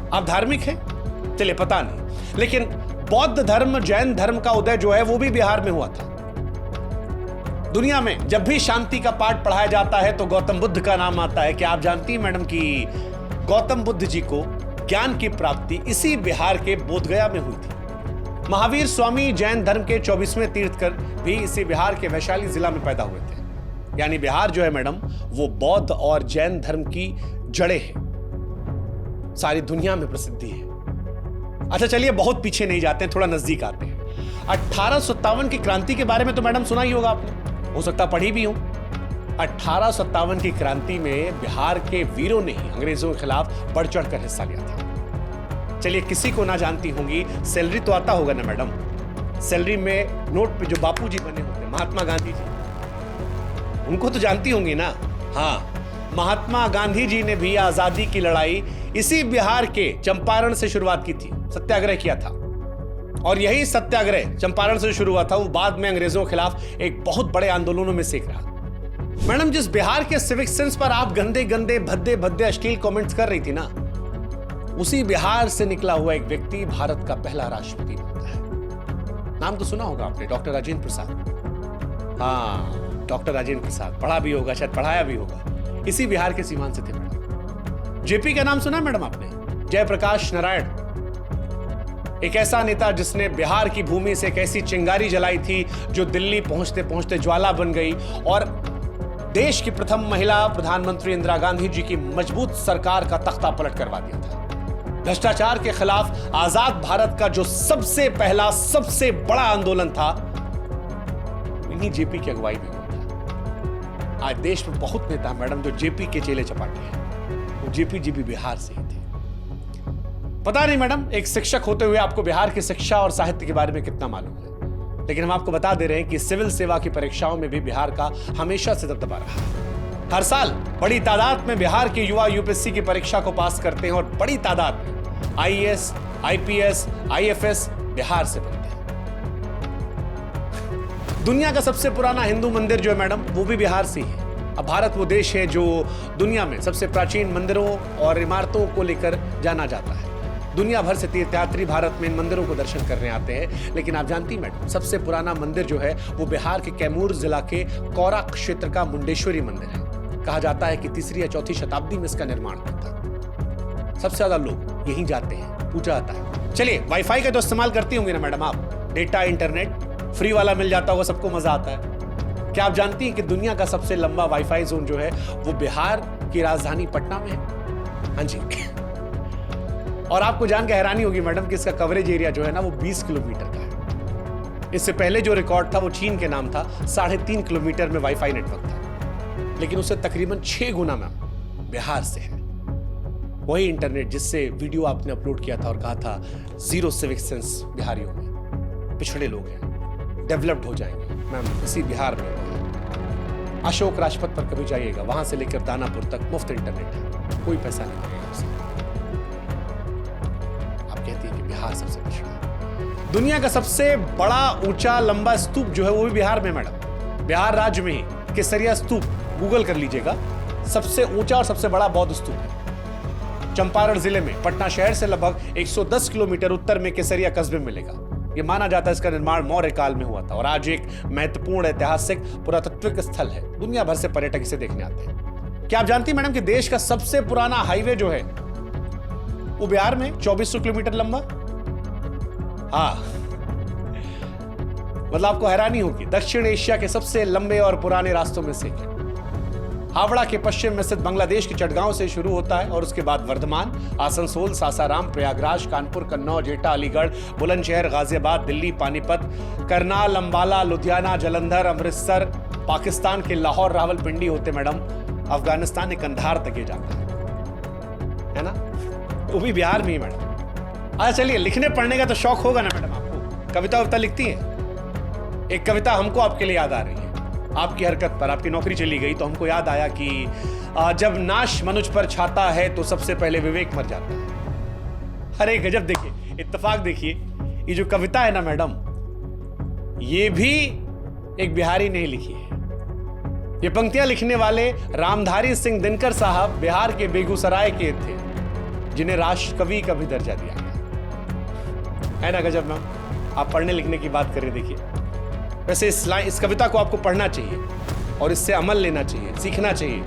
आप धार्मिक हैं? चलिए पता नहीं, लेकिन बौद्ध धर्म, जैन धर्म का उदय जो है वो भी बिहार में हुआ था। दुनिया में जब भी शांति का पाठ पढ़ाया जाता है तो गौतम बुद्ध का नाम आता है। क्या आप जानती हैं मैडम कि गौतम बुद्ध जी को ज्ञान की प्राप्ति इसी बिहार के बोधगया में हुई थी। महावीर स्वामी जैन धर्म के 24वें तीर्थकर भी इसी बिहार के वैशाली जिला में पैदा हुए थे। यानी बिहार जो है मैडम वो बौद्ध और जैन धर्म की जड़ें हैं, सारी दुनिया में प्रसिद्धि है। अच्छा चलिए बहुत पीछे नहीं जाते हैं, थोड़ा नजदीक आते हैं। 1857 की क्रांति के बारे में तो मैडम सुना ही होगा आपने, हो सकता पढ़ी भी हो। 1857 की क्रांति में बिहार के वीरों ने ही अंग्रेजों के खिलाफ बढ़ चढ़कर हिस्सा लिया था। चलिए किसी को ना जानती होंगी, सैलरी तो आता होगा ना मैडम, सैलरी में नोट पे जो बापू जी बने होते, महात्मा गांधी जी, उनको तो जानती होंगी ना। हाँ, महात्मा गांधी जी ने भी आजादी की लड़ाई इसी बिहार के चंपारण से शुरुआत की थी, सत्याग्रह किया था। और यही सत्याग्रह चंपारण से शुरू हुआ था, वो बाद में अंग्रेजों के खिलाफ एक बहुत बड़े आंदोलनों में सेक रहा। मैडम जिस बिहार के सिविक सेंस पर आप गंदे गंदे भद्दे भद्दे अश्लील कमेंट्स कर रही थी ना, उसी बिहार से निकला हुआ एक व्यक्ति भारत का पहला राष्ट्रपति बनता है। नाम तो सुना होगा आपने, डॉक्टर राजेंद्र प्रसाद। हाँ, डॉक्टर राजेंद्र प्रसाद, पढ़ा भी होगा, शायद पढ़ाया भी होगा, इसी बिहार के सीमांत से थे मैडम। जेपी का नाम सुना मैडम आपने? जयप्रकाश नारायण, एक ऐसा नेता जिसने बिहार की भूमि से एक ऐसी चिंगारी जलाई थी जो दिल्ली पहुंचते पहुंचते ज्वाला बन गई और देश की प्रथम महिला प्रधानमंत्री इंदिरा गांधी जी की मजबूत सरकार का तख्ता पलट करवा दिया था। भ्रष्टाचार के खिलाफ आजाद भारत का जो सबसे पहला सबसे बड़ा आंदोलन था, इन्हीं जेपी की अगुवाई में हुआ था। आज देश में बहुत नेता मैडम जो जेपी के चेले चपाटे हैं, वो जेपी जी भी बिहार से ही थे। पता नहीं मैडम, एक शिक्षक होते हुए आपको बिहार की शिक्षा और साहित्य के बारे में कितना मालूम है, लेकिन हम आपको बता दे रहे हैं कि सिविल सेवा की परीक्षाओं में भी बिहार का हमेशा से दबदबा रहा। हर साल बड़ी तादाद में बिहार के युवा यूपीएससी की परीक्षा को पास करते हैं और बड़ी तादाद में आईएएस, आईपीएस, आईएफएस बिहार से बनते हैं। दुनिया का सबसे पुराना हिंदू मंदिर जो है मैडम वो भी बिहार से ही है। अब भारत वो देश है जो दुनिया में सबसे प्राचीन मंदिरों और इमारतों को लेकर जाना जाता है। दुनिया भर से तीर्थयात्री भारत में इन मंदिरों को दर्शन करने आते हैं, लेकिन आप जानती मैडम सबसे पुराना मंदिर जो है वो बिहार के कैमूर जिला के कौरा क्षेत्र का मुंडेश्वरी मंदिर है। कहा जाता है कि 3री या 4थी शताब्दी में इसका निर्माण हुआ था। सबसे ज्यादा लोग यहीं जाते हैं, पूजा आता है। चलिए वाईफाई का तो इस्तेमाल करती होंगी ना मैडम आप, डेटा इंटरनेट फ्री वाला मिल जाता होगा, सबको मजा आता है। क्या आप जानती हैं कि दुनिया का सबसे लंबा वाईफाई जोन जो है वो बिहार की राजधानी पटना में है? हाँ जी। और आपको जान के हैरानी होगी मैडम कि इसका कवरेज एरिया जो है ना वो 20 किलोमीटर का है। इससे पहले जो रिकॉर्ड था वो चीन के नाम था, 3.5 किलोमीटर में वाईफाई नेटवर्क था, लेकिन उससे तकरीबन 6 गुना में बिहार से है वही इंटरनेट जिससे वीडियो आपने अपलोड किया था और कहा था जीरो सिविक सेंस बिहारियों में, पिछड़े लोग हैं, डेवलप्ड हो जाएंगे। मैम इसी बिहार में अशोक राजपथ पर कभी जाइएगा, वहां से लेकर दानापुर तक मुफ्त इंटरनेट है, कोई पैसा नहीं लगेगा उससे। आप कहती हैं कि बिहार सबसे पिछड़ा है। दुनिया का सबसे बड़ा ऊंचा लंबा स्तूप जो है वो भी बिहार में मैडम, बिहार राज्य में ही केसरिया स्तूप, गूगल कर लीजिएगा, सबसे ऊंचा और सबसे बड़ा बौद्ध स्तूप है। चंपारण जिले में पटना शहर से लगभग 110 किलोमीटर उत्तर में केसरिया कस्बे में मिलेगा। यह माना जाता है इसका निर्माण मौर्य काल में हुआ था और आज एक महत्वपूर्ण ऐतिहासिक पुरातात्विक स्थल है। दुनिया भर से पर्यटक इसे देखने आते हैं। क्या आप जानती हैं मैडम कि देश का सबसे पुराना हाईवे जो है वो बिहार में 2400 किलोमीटर लंबा? हाँ, मतलब आपको हैरानी होगी, दक्षिण एशिया के सबसे लंबे और पुराने रास्तों में से एक। हावड़ा के पश्चिम में स्थित बांग्लादेश के चटगांव से शुरू होता है और उसके बाद वर्धमान, आसनसोल, सासाराम, प्रयागराज, कानपुर, कन्नौज, एटा, अलीगढ़, बुलंदशहर, गाजियाबाद, दिल्ली, पानीपत, करनाल, अंबाला, लुधियाना, जालंधर, अमृतसर, पाकिस्तान के लाहौर, रावलपिंडी होते मैडम अफगानिस्तान के कंधार तक ये जाता है ना, वो भी बिहार में ही मैडम। अच्छा चलिए, लिखने पढ़ने का तो शौक होगा ना मैडम आपको, कविता वविता लिखती हैं? एक कविता हमको आपके लिए याद आ रही है। आपकी हरकत पर, आपकी नौकरी चली गई तो हमको याद आया कि जब नाश मनुष्य पर छाता है तो सबसे पहले विवेक मर जाता है। अरे गजब, देखिए इत्तेफाक, देखिए ये जो कविता है ना मैडम, ये भी एक बिहारी ने लिखी है। ये पंक्तियां लिखने वाले रामधारी सिंह दिनकर साहब बिहार के बेगूसराय के थे। जिन्हें राष्ट्र कवि का भी दर्जा दिया गया है ना। गजब ना। आप पढ़ने लिखने की बात करें, देखिए वैसे इस कविता को आपको पढ़ना चाहिए और इससे अमल लेना चाहिए, सीखना चाहिए।